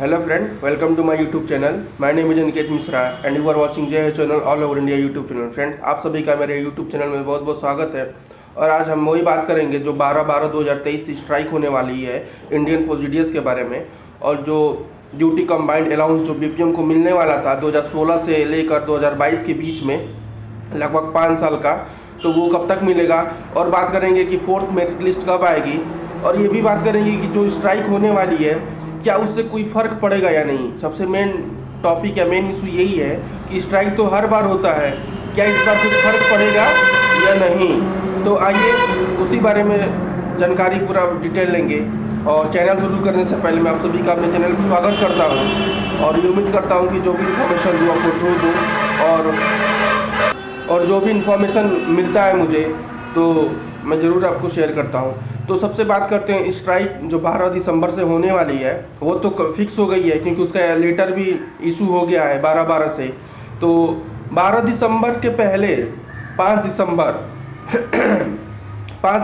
Hello friend, welcome to my YouTube channel. My name is Aniket Misra and you are watching जय channel all over India YouTube channel. Friends, आप सभी का मेरे YouTube channel में बहुत बहुत स्वागत है. और आज हम वही बात करेंगे जो 12/12/2023 से स्ट्राइक होने वाली है इंडियन पोस्ट GDS के बारे में. और जो ड्यूटी कंबाइंड अलाउंस जो BPM को मिलने वाला था 2016 से लेकर 2022 के बीच में लगभग 5 साल का, तो वो कब तक मिलेगा. और बात करेंगे कि 4th मेरिट लिस्ट कब आएगी. और ये भी बात करेंगे कि जो स्ट्राइक होने वाली है क्या उससे कोई फ़र्क पड़ेगा या नहीं. सबसे मेन टॉपिक या मेन इशू यही है कि स्ट्राइक तो हर बार होता है, क्या इस बार कुछ फ़र्क पड़ेगा या नहीं. तो आइए उसी बारे में जानकारी पूरा डिटेल लेंगे. और चैनल शुरू करने से पहले मैं आप सभी का अपने चैनल पर स्वागत करता हूँ और ये उम्मीद करता हूँ कि जो भी इन्फॉर्मेशन दूँ आपको ट्रू दूँ. और जो भी इन्फॉर्मेशन मिलता है मुझे तो मैं ज़रूर आपको शेयर करता हूँ. तो सबसे बात करते हैं स्ट्राइक जो 12 दिसंबर से होने वाली है. वो तो फिक्स हो गई है क्योंकि उसका लेटर भी इशू हो गया है 12/12 से. तो 12 दिसंबर के पहले 5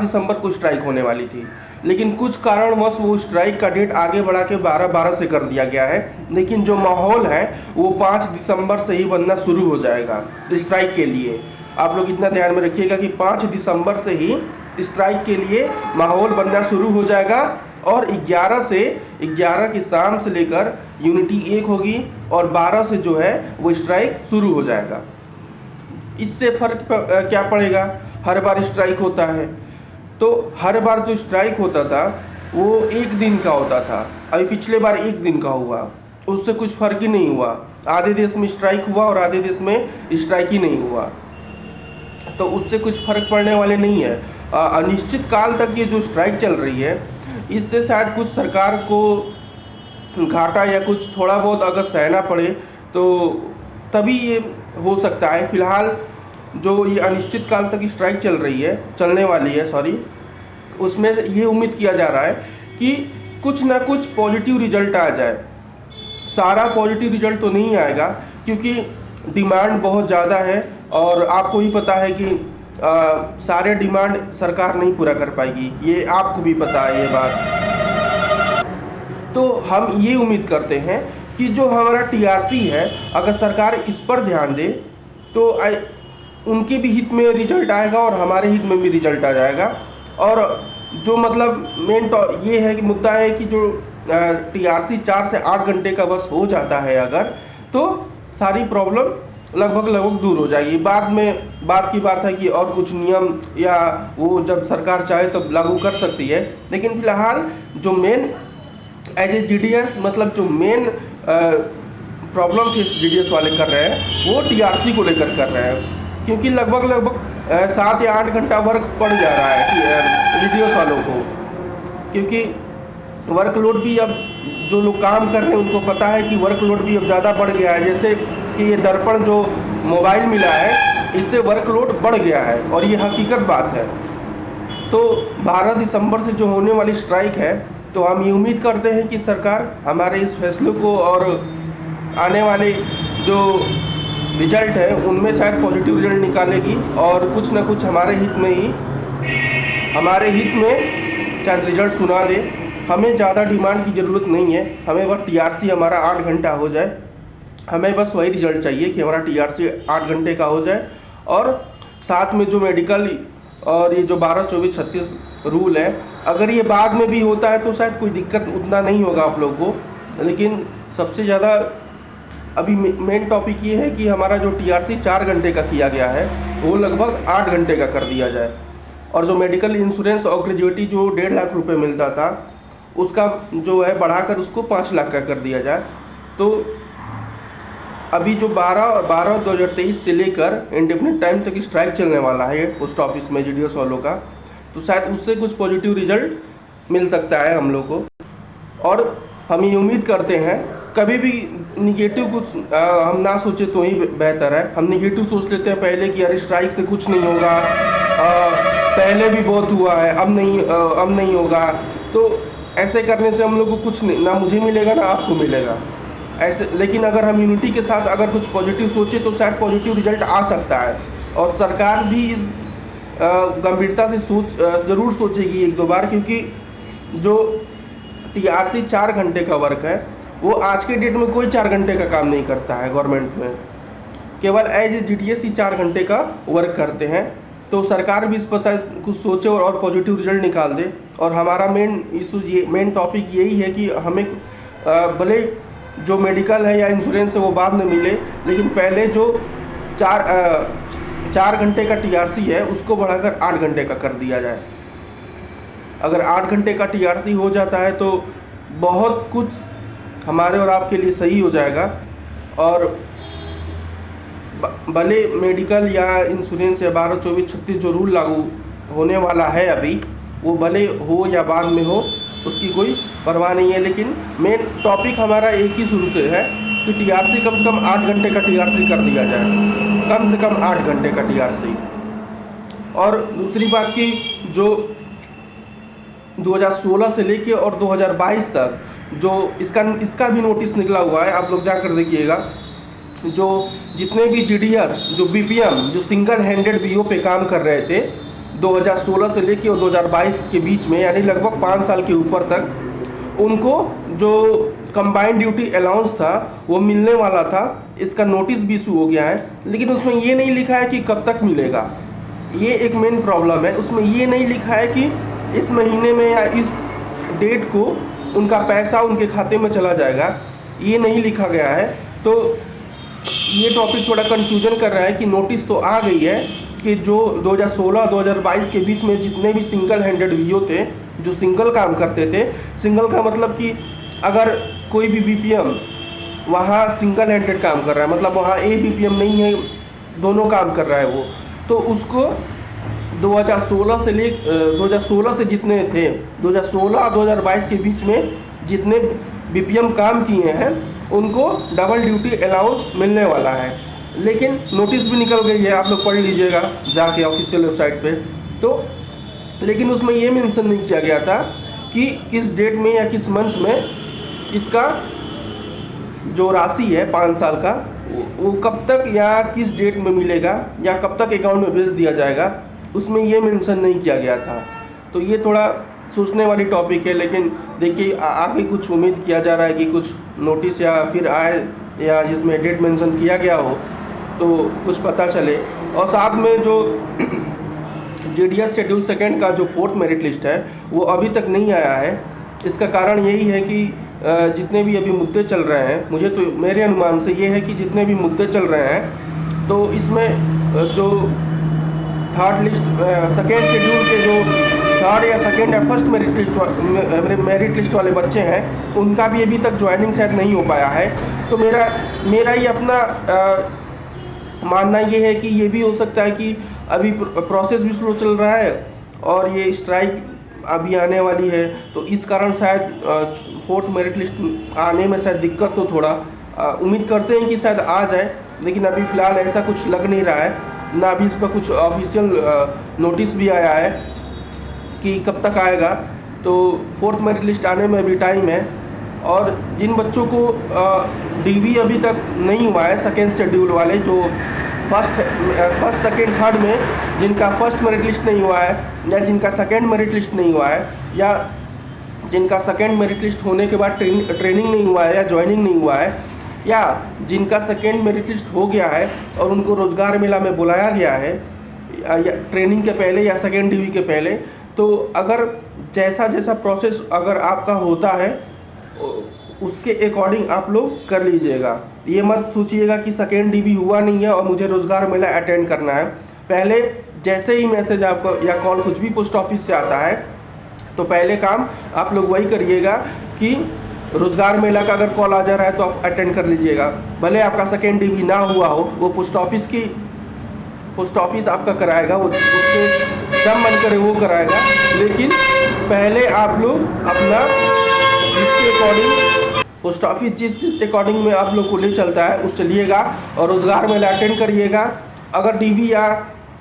दिसंबर को स्ट्राइक होने वाली थी, लेकिन कुछ कारणवश वो स्ट्राइक का डेट आगे बढ़ा के 12/12 से कर दिया गया है. लेकिन जो माहौल है वो 5 दिसंबर से ही बनना शुरू हो जाएगा स्ट्राइक के लिए. आप लोग इतना ध्यान में रखिएगा कि 5 दिसंबर से ही स्ट्राइक के लिए माहौल बनना शुरू हो जाएगा. और 11 की शाम से लेकर यूनिटी 1 होगी और 12 से जो है वो स्ट्राइक शुरू हो जाएगा. इससे फ़र्क क्या पड़ेगा. हर बार स्ट्राइक होता है, तो हर बार जो स्ट्राइक होता था वो 1 दिन का होता था. अभी पिछले बार 1 दिन का हुआ, उससे कुछ फ़र्क ही नहीं हुआ. आधे देश में स्ट्राइक हुआ और आधे देश में स्ट्राइक ही नहीं हुआ, तो उससे कुछ फ़र्क पड़ने वाले नहीं है. अनिश्चित काल तक ये जो स्ट्राइक चल रही है इससे शायद कुछ सरकार को घाटा या कुछ थोड़ा बहुत अगर सहना पड़े तो तभी ये हो सकता है. फिलहाल जो ये अनिश्चित काल तक स्ट्राइक चलने वाली है उसमें ये उम्मीद किया जा रहा है कि कुछ ना कुछ पॉजिटिव रिजल्ट आ जाए. सारा पॉजिटिव रिजल्ट तो नहीं आएगा क्योंकि डिमांड बहुत ज़्यादा है और आपको भी पता है कि सारे डिमांड सरकार नहीं पूरा कर पाएगी. ये आपको भी पता है ये बात. तो हम ये उम्मीद करते हैं कि जो हमारा TRC है अगर सरकार इस पर ध्यान दे तो उनके भी हित में रिजल्ट आएगा और हमारे हित में भी रिजल्ट आ जाएगा. और जो मतलब मेन ये है कि मुद्दा है कि जो TRC 4 से 8 घंटे का बस हो जाता है अगर, तो सारी प्रॉब्लम लगभग दूर हो जाएगी. बाद में बात की बात है कि और कुछ नियम या वो जब सरकार चाहे तब लागू कर सकती है. लेकिन फिलहाल जो मेन एज ए GDS मतलब जो मेन प्रॉब्लम थी GDS वाले कर रहे हैं वो TRC को लेकर कर रहे हैं. क्योंकि लगभग 7 या 8 घंटा वर्क पड़ जा रहा है GDS वालों को. क्योंकि वर्कलोड भी अब जो लोग काम कर रहे हैं उनको पता है कि वर्कलोड भी अब ज़्यादा बढ़ गया है. जैसे कि ये दर्पण जो मोबाइल मिला है इससे वर्कलोड बढ़ गया है और ये हकीकत बात है. तो 12 दिसंबर से जो होने वाली स्ट्राइक है तो हम ये उम्मीद करते हैं कि सरकार हमारे इस फैसले को और आने वाले जो रिजल्ट है उनमें शायद पॉजिटिव रिजल्ट निकालेगी और कुछ ना कुछ हमारे हित में शायद रिजल्ट सुना दे. हमें ज़्यादा डिमांड की ज़रूरत नहीं है, हमें बस TRC हमारा 8 घंटा हो जाए. हमें बस वही रिजल्ट चाहिए कि हमारा TRC 8 घंटे का हो जाए और साथ में जो मेडिकल और ये जो 12, 24, 36 रूल है अगर ये बाद में भी होता है तो शायद कोई दिक्कत उतना नहीं होगा आप लोग को. लेकिन सबसे ज़्यादा अभी मेन टॉपिक ये है कि हमारा जो TRC 4 घंटे का किया गया है वो लगभग 8 घंटे का कर दिया जाए. और जो मेडिकल इंश्योरेंस और ग्रेजुएटी जो 1.5 लाख रुपये मिलता था उसका जो है बढ़ाकर उसको 5 लाख का कर दिया जाए. तो अभी जो 12/12/2023 से लेकर इंडेफिनिट टाइम तक स्ट्राइक चलने वाला है पोस्ट ऑफिस में GDS वालों का, तो शायद उससे कुछ पॉजिटिव रिजल्ट मिल सकता है हम लोग को. और हम ये उम्मीद करते हैं कभी भी निगेटिव कुछ हम ना सोचे तो ही बेहतर है. हम निगेटिव सोच लेते हैं पहले कि अरे स्ट्राइक से कुछ नहीं होगा, पहले भी बहुत हुआ है, अब नहीं होगा. तो ऐसे करने से हम लोग को कुछ नहीं, ना मुझे मिलेगा ना आपको मिलेगा ऐसे. लेकिन अगर हम यूनिटी के साथ अगर कुछ पॉजिटिव सोचे तो शायद पॉजिटिव रिजल्ट आ सकता है. और सरकार भी इस गंभीरता से ज़रूर सोचेगी 1-2 बार, क्योंकि जो TRC 4 घंटे का वर्क है वो आज के डेट में कोई 4 घंटे का काम नहीं करता है गवर्नमेंट में, केवल एज ए GDS ही 4 घंटे का वर्क करते हैं। तो सरकार भी इस पर शायद कुछ सोचे और पॉजिटिव रिजल्ट निकाल दे। और हमारा मेन इशू ये, मेन टॉपिक यही है कि हमें भले जो मेडिकल है या इंश्योरेंस है वो बाद में मिले, लेकिन पहले जो 4 घंटे का TRC है उसको बढ़ाकर 8 घंटे का कर दिया जाए। अगर 8 घंटे का TRC हो जाता है तो बहुत कुछ हमारे और आपके लिए सही हो जाएगा। और भले मेडिकल या इंश्योरेंस या 12, 24, 36 जो रूल लागू होने वाला है अभी, वो भले हो या बाद में हो, उसकी कोई परवाह नहीं है। लेकिन मेन टॉपिक हमारा एक ही शुरू से है कि TRC कम से कम 8 घंटे का TRC कर दिया जाए, कम से कम 8 घंटे का TRC। और दूसरी बात की जो 2016 से लेके और 2022 तक जो इसका भी नोटिस निकला हुआ है, आप लोग जाकर देखिएगा। जो जितने भी GDS, जो BPM, जो सिंगल हैंडेड BO पे काम कर रहे थे 2016 से लेके और 2022 के बीच में, यानी लगभग 5 साल के ऊपर तक, उनको जो कंबाइंड ड्यूटी अलाउंस था वो मिलने वाला था। इसका नोटिस भी इशू हो गया है, लेकिन उसमें ये नहीं लिखा है कि कब तक मिलेगा। ये एक मेन प्रॉब्लम है। उसमें ये नहीं लिखा है कि इस महीने में या इस डेट को उनका पैसा उनके खाते में चला जाएगा, ये नहीं लिखा गया है। तो ये टॉपिक थोड़ा कन्फ्यूजन कर रहा है कि नोटिस तो आ गई है कि जो 2016-2022 के बीच में जितने भी सिंगल हैंडेड BO थे, जो सिंगल काम करते थे, सिंगल का मतलब कि अगर कोई भी BPM वहाँ सिंगल हैंडेड काम कर रहा है, मतलब वहाँ एक BPM नहीं है, दोनों काम कर रहा है वो, तो उसको 2016 से जितने थे, 2016 और 2022 के बीच में जितने BPM काम किए हैं उनको डबल ड्यूटी अलाउंस मिलने वाला है। लेकिन नोटिस भी निकल गई है, आप लोग पढ़ लीजिएगा जाके ऑफिशियल वेबसाइट पे। तो लेकिन उसमें ये मेंशन नहीं किया गया था कि किस डेट में या किस मंथ में इसका जो राशि है 5 साल का वो कब तक या किस डेट में मिलेगा या कब तक अकाउंट में भेज दिया जाएगा, उसमें ये मेंशन नहीं किया गया था। तो ये थोड़ा सोचने वाली टॉपिक है। लेकिन देखिए आगे कुछ उम्मीद किया जा रहा है कि कुछ नोटिस या फिर आए या जिसमें डेट मेंशन किया गया हो तो कुछ पता चले। और साथ में जो GDS शेड्यूल सेकेंड का जो 4th मेरिट लिस्ट है वो अभी तक नहीं आया है। इसका कारण यही है कि जितने भी अभी मुद्दे चल रहे हैं, मुझे तो मेरे अनुमान से ये है कि जितने भी मुद्दे चल रहे हैं तो इसमें जो थर्ड लिस्ट सेकेंड शेड्यूल के जो थर्ड या सेकेंड या फर्स्ट मेरिट लिस्ट वाले बच्चे हैं उनका भी अभी तक ज्वाइनिंग शायद नहीं हो पाया है। तो मेरा ये अपना मानना ये है कि ये भी हो सकता है कि अभी प्रोसेस भी स्लो चल रहा है और ये स्ट्राइक अभी आने वाली है, तो इस कारण शायद 4th मेरिट लिस्ट आने में शायद दिक्कत तो थोड़ा उम्मीद करते हैं कि शायद आ जाए। लेकिन अभी फ़िलहाल ऐसा कुछ लग नहीं रहा है, ना अभी इस पर कुछ ऑफिशियल नोटिस भी आया है कि कब तक आएगा। तो 4th मेरिट लिस्ट आने में अभी टाइम है। और जिन बच्चों को DV अभी तक नहीं हुआ है, सेकेंड शेड्यूल वाले जो फर्स्ट सेकेंड थर्ड में जिनका फर्स्ट मेरिट लिस्ट नहीं हुआ है या जिनका सेकेंड मेरिट लिस्ट नहीं हुआ है या जिनका सेकेंड मेरिट लिस्ट होने के बाद ट्रेनिंग नहीं हुआ है या ज्वाइनिंग नहीं हुआ है या जिनका सेकेंड मेरिट लिस्ट हो गया है और उनको रोज़गार मेला में बुलाया गया है या ट्रेनिंग के पहले या सेकेंड DV के पहले, तो अगर जैसा जैसा प्रोसेस अगर आपका होता है उसके अकॉर्डिंग आप लोग कर लीजिएगा। ये मत सोचिएगा कि सेकेंड DV हुआ नहीं है और मुझे रोज़गार मेला अटेंड करना है। पहले जैसे ही मैसेज आपको या कॉल कुछ भी पोस्ट ऑफिस से आता है तो पहले काम आप लोग वही करिएगा कि रोज़गार मेला का अगर कॉल आ जा रहा है तो आप अटेंड कर लीजिएगा। भले आपका सेकेंड DV ना हुआ हो, वो पोस्ट ऑफिस आपका कराएगा, वो उसके जब मन करे वो कराएगा। लेकिन पहले आप लोग अपना जिसके अकॉर्डिंग पोस्ट ऑफिस जिस अकॉर्डिंग में आप लोग को ले चलता है उस चलिएगा और रोज़गार मेला अटेंड करिएगा। अगर DV या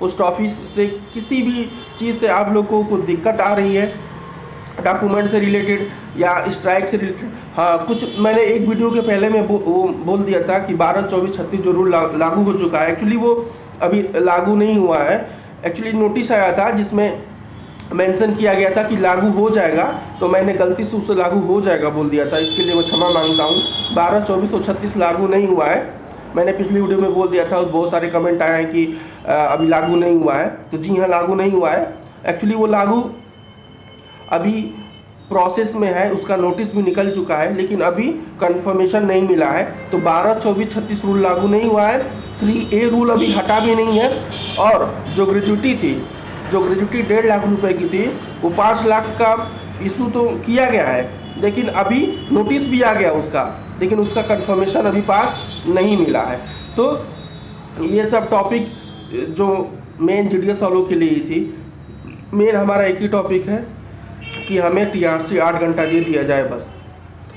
पोस्ट ऑफिस से किसी भी चीज़ से आप लोग को कुछ दिक्कत आ रही है, डॉक्यूमेंट से रिलेटेड या स्ट्राइक से रिलेटेड, हाँ कुछ मैंने एक वीडियो के पहले में वो बोल दिया था कि 12, 24, 36 जो रूल लागू हो चुका है। एक्चुअली वो अभी लागू नहीं हुआ है। एक्चुअली नोटिस आया था जिसमें मेंशन किया गया था कि लागू हो जाएगा, तो मैंने गलती से उसे लागू हो जाएगा बोल दिया था, इसके लिए मैं क्षमा मांगता हूँ। 12, 24 और 36 लागू नहीं हुआ है। मैंने पिछली वीडियो में बोल दिया था, उस बहुत सारे कमेंट आए हैं कि अभी लागू नहीं हुआ है। तो जी हाँ, लागू नहीं हुआ है। एक्चुअली वो लागू अभी प्रोसेस में है, उसका नोटिस भी निकल चुका है, लेकिन अभी कंफर्मेशन नहीं मिला है। तो 12, 24, 36 रूल लागू नहीं हुआ है। 3A रूल अभी हटा भी नहीं है। और जो ग्रेजुटी थी, जो ग्रेजुटी 1.5 लाख रुपए की थी, वो 5 लाख का इशू तो किया गया है, लेकिन अभी नोटिस भी आ गया उसका, लेकिन उसका कंफर्मेशन अभी पास नहीं मिला है। तो ये सब टॉपिक जो मेन GDS वालों के लिए ही थी। मेन हमारा एक ही टॉपिक है कि हमें TRC 8 घंटा दे दिया जाए बस।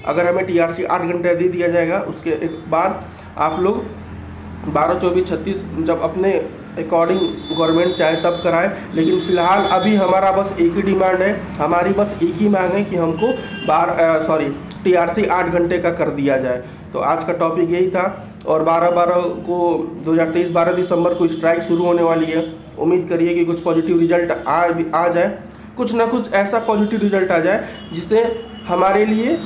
अगर हमें TRC 8 घंटा दे दिया जाएगा, उसके एक बाद आप लोग 12, 24, 36 जब अपने अकॉर्डिंग गवर्नमेंट चाहे तब कराए। लेकिन फ़िलहाल अभी हमारा बस एक ही डिमांड है, हमारी बस एक ही मांग है कि हमको TRC 8 घंटे का कर दिया जाए। तो आज का टॉपिक यही था। और 12/12 को 2023 12 दिसंबर को स्ट्राइक शुरू होने वाली है। उम्मीद करिए कि कुछ पॉजिटिव रिजल्ट आ जाए, कुछ ना कुछ ऐसा पॉजिटिव रिजल्ट आ जाए जिससे हमारे लिए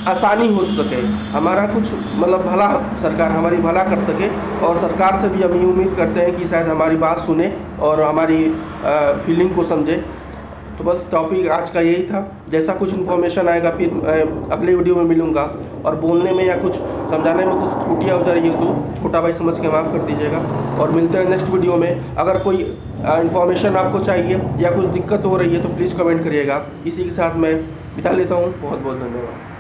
आसानी हो सके, हमारा कुछ मतलब भला, सरकार हमारी भला कर सके। और सरकार से भी हम ये उम्मीद करते हैं कि शायद हमारी बात सुने और हमारी फीलिंग को समझे। तो बस टॉपिक आज का यही था। जैसा कुछ इन्फॉर्मेशन आएगा फिर अगले वीडियो में मिलूँगा। और बोलने में या कुछ समझाने में कुछ त्रुटियाँ हो जा रही है तो छोटा भाई समझ के माफ़ कर दीजिएगा। और मिलते हैं नेक्स्ट वीडियो में। अगर कोई इन्फॉर्मेशन आपको चाहिए या कुछ दिक्कत हो रही है तो प्लीज़ कमेंट करिएगा। इसी के साथ मैं बिता लेता हूँ। बहुत बहुत धन्यवाद।